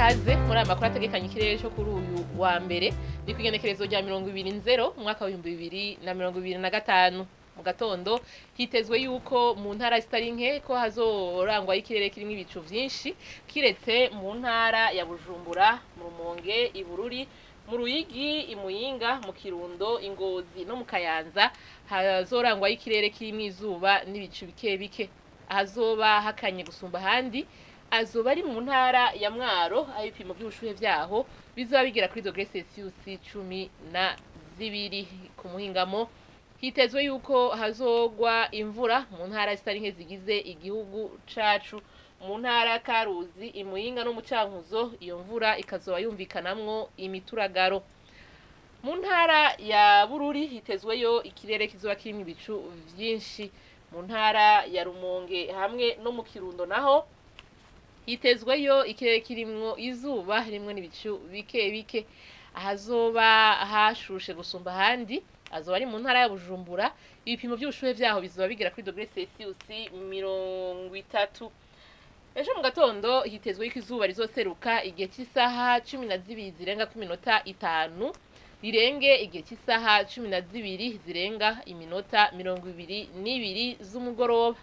ikaze muri aya makuru ategekanye ikirere cyo kuri uyu wa mbere ni kwigenekerezo rya 2020 mu mwaka wa 2025 mu gatondo hitezwe yuko mu ntara zitari nke ko hazorangwa ikirere kirimo ibicu vyinshi kiretse mu ntara ya Bujumbura, mu Rumonge, i Bururi, mu Ruyigi, i Muyinga, mu Kirundo, Ingozi no mu Kayanza hazorangwa ikirere kirimo izuba n'ibicu bike bike. Ahazoba hakanye gusumba handi azoba ari mu ntara ya Mwaro aho ibipimo by'ubushuhe vyaho bizoba bigera kuri dogere Celsius 12 ku muhingamo. Hitezwe yuko hazogwa imvura mu ntara zitari nke zigize igihugu cacu. Mu ntara Karuzi, i Muyinga no mu Cankuzo iyo mvura ikazoba yumvikanamwo imituragaro. Mu ntara ya Bururi hitezweyo ikirere kizoba kirimo ibicu vyinshi. Mu ntara ya Rumonge hamwe no mu Kirundo naho hitezweyo ikirere kirimwo izuba rimwe n'ibicu bike bike. Ahazoba hashushe gusumba handi azoba ari mu ntara ya Bujumbura, ibipimo by'ubushuhe vyaho bizoba bigera kuri dogere Celsius 30. Ejo mu gatondo hitezwe yuko izuba rizoseruka igihe cy'isaha 12 zirenga ku minota 5 rirenge igihe cy'isaha 12 zirenga iminota 22 z'umugoroba.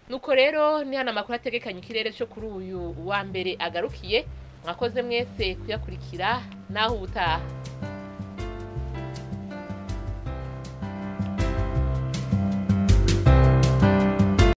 Nuko rero ni hana makuru ategekanye ikirere cyo kuri uyu wa mbere agarukiye. Mwakoze mwese kuyakurikira naho ubutaha.